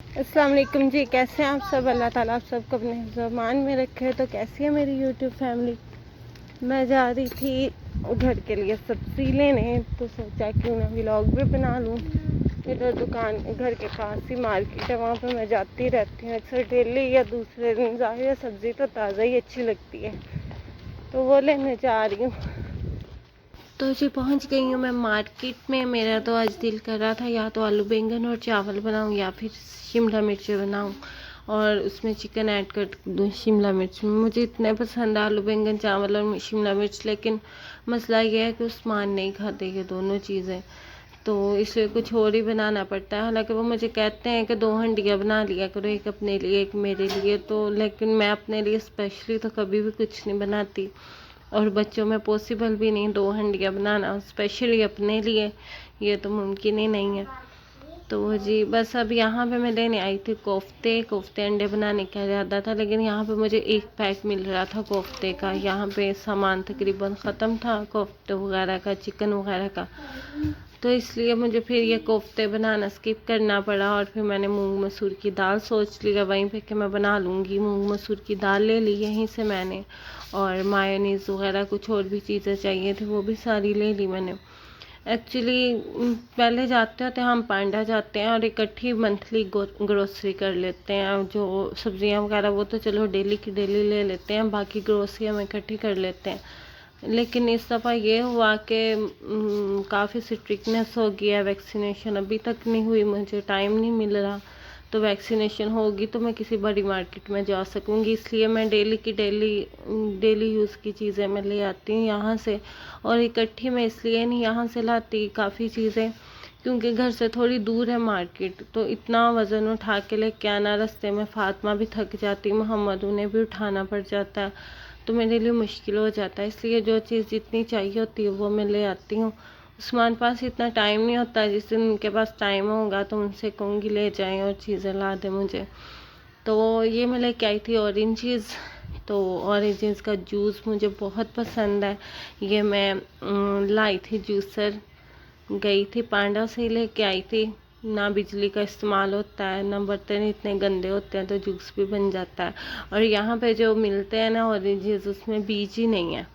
अस्सलाम वालेकुम जी। कैसे हैं आप सब? अल्लाह ताला आप सबको अपने ज़मान में रखे। तो कैसी है मेरी यूट्यूब फैमिली? मैं जा रही थी घर के लिए सब्ज़ी लेने, तो सोचा क्यों ना व्लॉग भी बना लूँ। इधर दुकान घर के पास ही मार्केट है, वहाँ पे मैं जाती रहती हूँ अक्सर डेली या दूसरे दिन। ज़ाहिर सब्ज़ी तो ताज़ा ही अच्छी लगती है, तो वो लेने जा रही हूँ। तो जी पहुंच गई हूँ मैं मार्केट में। मेरा तो आज दिल कर रहा था या तो आलू बैंगन और चावल बनाऊँ या फिर शिमला मिर्च बनाऊँ और उसमें चिकन ऐड कर दूँ। शिमला मिर्च मुझे इतने पसंद है, आलू बैंगन चावल और शिमला मिर्च, लेकिन मसला ये है कि उस्मान नहीं खाते ये दोनों चीज़ें, तो इसलिए कुछ और ही बनाना पड़ता है। हालांकि वो मुझे कहते हैं कि 2 हंडियाँ बना लिया करो, एक अपने लिए एक मेरे लिए, तो लेकिन मैं अपने लिए स्पेशली तो कभी भी कुछ नहीं बनाती, और बच्चों में पॉसिबल भी नहीं 2 हंडियाँ बनाना स्पेशली अपने लिए, ये तो मुमकिन ही नहीं है। तो जी बस अब यहाँ पे मैं लेने आई थी कोफ्ते अंडे बनाने का इरादा था, लेकिन यहाँ पे मुझे एक पैक मिल रहा था कोफ्ते का। यहाँ पे सामान तकरीबन ख़त्म था कोफ्ते वगैरह का, चिकन वगैरह का, तो इसलिए मुझे फिर ये कोफ्ते बनाना स्किप करना पड़ा। और फिर मैंने मूंग मसूर की दाल सोच लिया वहीं पे कि मैं बना लूँगी। मूंग मसूर की दाल ले ली यहीं से मैंने, और मायोनीज़ वगैरह कुछ और भी चीज़ें चाहिए थी वो भी सारी ले ली मैंने। एक्चुअली पहले जाते होते हम पांडा जाते हैं और इकट्ठी मंथली ग्रोसरी कर लेते हैं। जो सब्जियां वगैरह वो तो चलो डेली की डेली ले लेते हैं, बाकी ग्रोसरी हम इकट्ठी कर लेते हैं। लेकिन इस दफ़ा ये हुआ कि काफ़ी स्ट्रिक्टनेस हो गया। वैक्सीनेशन अभी तक नहीं हुई, मुझे टाइम नहीं मिल रहा, तो वैक्सीनेशन होगी तो मैं किसी बड़ी मार्केट में जा सकूंगी। इसलिए मैं डेली की डेली यूज़ की चीज़ें मैं ले आती हूँ यहाँ से। और इकट्ठी मैं इसलिए नहीं यहाँ से लाती काफ़ी चीज़ें, क्योंकि घर से थोड़ी दूर है मार्केट, तो इतना वज़न उठा के लेके आना, रास्ते में फातिमा भी थक जाती, मोहम्मद उन्हें भी उठाना पड़ जाता है, तो मेरे लिए मुश्किल हो जाता है। इसलिए जो चीज़ जितनी चाहिए होती है वो मैं ले आती हूँ। उस्मान पास इतना टाइम नहीं होता, जिस दिन उनके पास टाइम होगा तो उनसे कहूँगी ले जाएं और चीज़ें ला दें मुझे। तो ये मैं लेके आई थी ऑरेंजेस। तो ऑरेंजेस का जूस मुझे बहुत पसंद है। ये मैं लाई थी जूसर, गई थी पांडा से ही लेके आई थी। ना बिजली का इस्तेमाल होता है, ना बर्तन इतने गंदे होते हैं, तो जूस भी बन जाता है। और यहाँ पे जो मिलते हैं ना ऑरेंजेस, उसमें बीज ही नहीं है।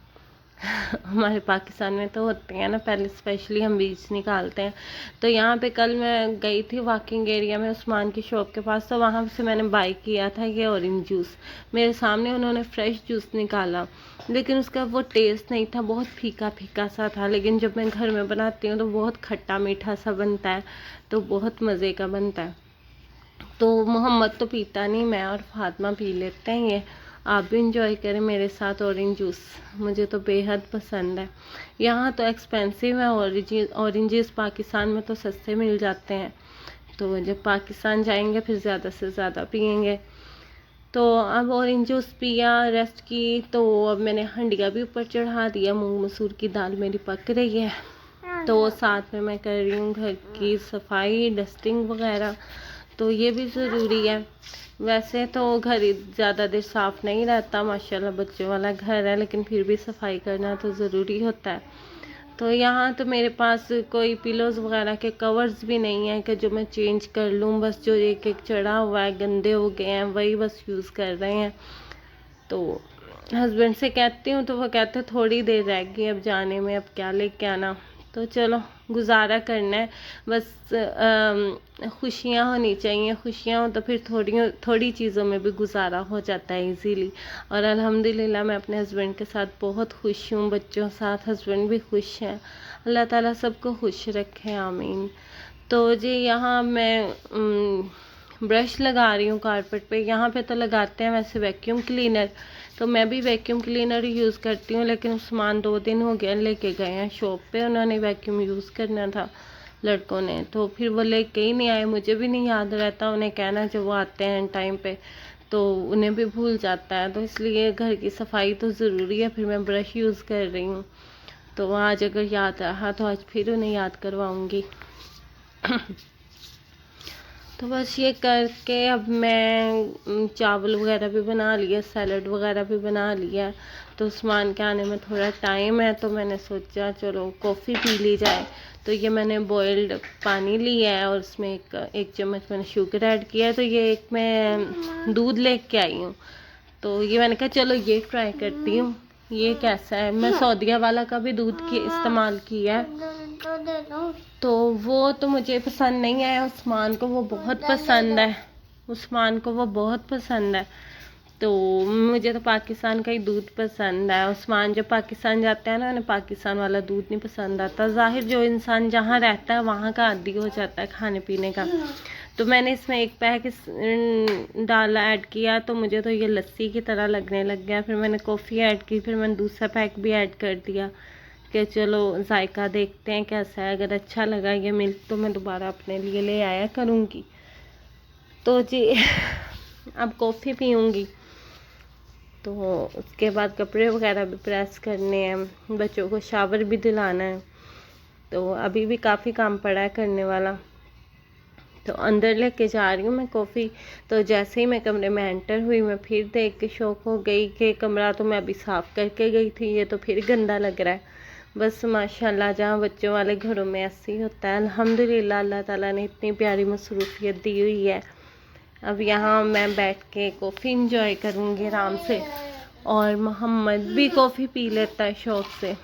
हमारे पाकिस्तान में तो होते हैं ना, पहले स्पेशली हम बीज निकालते हैं। तो यहाँ पे कल मैं गई थी वॉकिंग एरिया में उस्मान की शॉप के पास, तो वहाँ से मैंने बाई किया था ये ऑरेंज जूस। मेरे सामने उन्होंने फ्रेश जूस निकाला, लेकिन उसका वो टेस्ट नहीं था, बहुत फीका फीका सा था। लेकिन जब मैं घर में बनाती हूँ तो बहुत खट्टा मीठा सा बनता है, तो बहुत मज़े का बनता है। तो मोहम्मद तो पीता नहीं, मैं और फातिमा पी लेते हैं ये। आप भी इंजॉय करें मेरे साथ ऑरेंज जूस, मुझे तो बेहद पसंद है। यहाँ तो एक्सपेंसिव है ऑरेंजेस, पाकिस्तान में तो सस्ते मिल जाते हैं, तो जब पाकिस्तान जाएंगे फिर ज़्यादा से ज़्यादा पियेंगे। तो अब ऑरेंज जूस पिया रेस्ट की, तो अब मैंने हंडिया भी ऊपर चढ़ा दिया। मूंग मसूर की दाल मेरी पक रही है, तो साथ में मैं कर रही हूँ घर की सफाई, डस्टिंग वगैरह, तो ये भी ज़रूरी है। वैसे तो घर ज़्यादा देर साफ़ नहीं रहता, माशाल्लाह बच्चों वाला घर है, लेकिन फिर भी सफाई करना तो ज़रूरी होता है। तो यहाँ तो मेरे पास कोई पिलोज़ वगैरह के कवर्स भी नहीं है कि जो मैं चेंज कर लूँ, बस जो एक एक चढ़ा हुआ है गंदे हो गए हैं वही बस यूज़ कर रहे हैं। तो हस्बैंड से कहती हूँ तो वो कहते हैं थोड़ी देर रह गई अब जाने में, अब क्या लेके आना, तो चलो गुजारा करना है बस। खुशियाँ होनी चाहिए, खुशियाँ हो तो फिर थोड़ी चीज़ों में भी गुजारा हो जाता है इजीली। और अल्हम्दुलिल्लाह मैं अपने हस्बैंड के साथ बहुत खुश हूँ, बच्चों के साथ हस्बैंड भी खुश हैं। अल्लाह ताला सबको खुश रखे, आमीन। तो जी यहाँ मैं ब्रश लगा रही हूँ कारपेट पे। यहाँ पे तो लगाते हैं वैसे वैक्यूम क्लीनर, तो मैं भी वैक्यूम क्लीनर ही यूज़ करती हूँ, लेकिन उस्मान 2 दिन हो गया लेके गए हैं शॉप पे, उन्होंने वैक्यूम यूज़ करना था लड़कों ने, तो फिर वो लेके ही नहीं आए। मुझे भी नहीं याद रहता उन्हें कहना जब वो आते हैं टाइम पे, तो उन्हें भी भूल जाता है, तो इसलिए घर की सफाई तो ज़रूरी है। फिर मैं ब्रश यूज़ कर रही हूँ, तो आज अगर याद रहा तो आज फिर उन्हें याद करवाऊँगी। तो बस ये करके अब मैं चावल वगैरह भी बना लिया, सैलड वगैरह भी बना लिया। तो उस्मान के आने में थोड़ा टाइम है, तो मैंने सोचा चलो कॉफ़ी पी ली जाए। तो ये मैंने बॉइल्ड पानी लिया है और उसमें एक चम्मच मैंने शुगर ऐड किया है। तो ये एक मैं दूध लेके आई हूँ, तो ये मैंने कहा चलो ये ट्राई करती हूँ ये कैसा है। मैं सऊदीया वाला का भी दूध की इस्तेमाल किया है, तो वो तो मुझे पसंद नहीं आया, उस्मान को वो बहुत पसंद है, उस्मान को वो बहुत पसंद है। तो मुझे तो पाकिस्तान का ही दूध पसंद है। उस्मान जब पाकिस्तान जाते हैं ना, उन्हें पाकिस्तान वाला दूध नहीं पसंद आता। ज़ाहिर जो इंसान जहाँ रहता है वहाँ का आदी हो जाता है खाने पीने का। तो मैंने इसमें एक पैक डाला ऐड किया, तो मुझे तो ये लस्सी की तरह लगने लग गया। फिर मैंने कॉफ़ी ऐड की, फिर मैंने दूसरा पैक भी ऐड कर दिया कि चलो जायका देखते हैं कैसा है। अगर अच्छा लगा ये मिल्क तो मैं दोबारा अपने लिए ले आया करूँगी। तो जी अब कॉफ़ी पीऊँगी, तो उसके बाद कपड़े वगैरह भी प्रेस करने हैं, बच्चों को शावर भी दिलाना है। तो अभी भी काफ़ी काम पड़ा है करने वाला। तो अंदर लेके जा रही हूँ मैं कॉफ़ी। तो जैसे ही मैं कमरे में एंटर हुई, मैं फिर देख के शौक हो गई कि कमरा तो मैं अभी साफ़ करके गई थी, ये तो फिर गंदा लग रहा है। बस माशाल्लाह, जहाँ बच्चों वाले घरों में ऐसे ही होता है। अल्हम्दुलिल्लाह, अल्लाह ताला ने इतनी प्यारी मसरूफियत दी हुई है। अब यहाँ मैं बैठ के कॉफ़ी इंजॉय करूँगी आराम से, और मोहम्मद भी कॉफ़ी पी लेता है शौक़ से,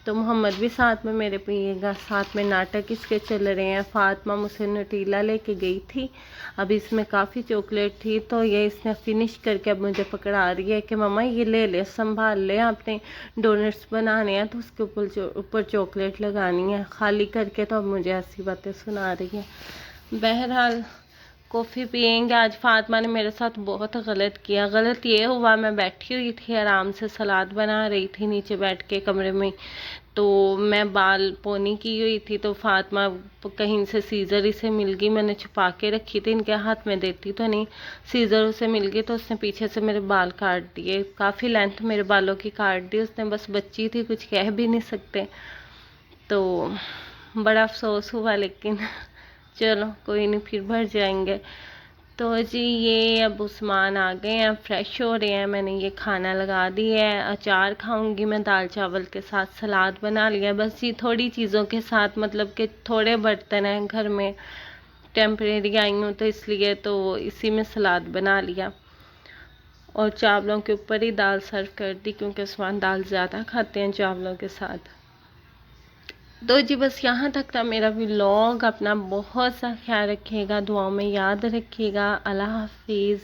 तो मोहम्मद भी साथ में मेरे पिएगा। साथ में नाटक इसके चल रहे हैं। फ़ातिमा मुझसे न्यूट्रेला लेके गई थी, अब इसमें काफ़ी चॉकलेट थी, तो ये इसने फिनिश करके अब मुझे पकड़ा रही है कि मम्मा ये ले ले, संभाल ले, आपने डोनट्स बनाने हैं तो उसके ऊपर चॉकलेट लगानी है। खाली करके तो अब मुझे ऐसी बातें सुना रही है। बहरहाल कॉफ़ी पियेंगे। आज फातिमा ने मेरे साथ बहुत गलत किया। गलत ये हुआ, मैं बैठी हुई थी आराम से, सलाद बना रही थी नीचे बैठ के कमरे में, तो मैं बाल पोनी की हुई थी, तो फातिमा कहीं से सीज़र इसे मिल गई। मैंने छुपा के रखी थी, इनके हाथ में देती तो नहीं, सीज़र उसे मिल गई, तो उसने पीछे से मेरे बाल काट दिए। काफ़ी लेंथ मेरे बालों की काट दी उसने। बस बच्ची थी, कुछ कह भी नहीं सकते, तो बड़ा अफसोस हुआ, लेकिन चलो कोई नहीं, फिर भर जाएंगे। तो जी ये अब उस्मान आ गए हैं, फ्रेश हो रहे हैं। मैंने ये खाना लगा दी है, अचार खाऊंगी मैं दाल चावल के साथ, सलाद बना लिया। बस ये थोड़ी चीज़ों के साथ, मतलब कि थोड़े बर्तन हैं घर में, टेम्परेरी आई हूँ तो इसलिए, तो इसी में सलाद बना लिया और चावलों के ऊपर ही दाल सर्व कर दी, क्योंकि उस्मान दाल ज़्यादा खाते हैं चावलों के साथ। तो जी बस यहाँ तक था मेरा व्लॉग। अपना बहुत सा ख्याल रखिएगा, दुआओं में याद रखिएगा। अल्लाह हाफिज़।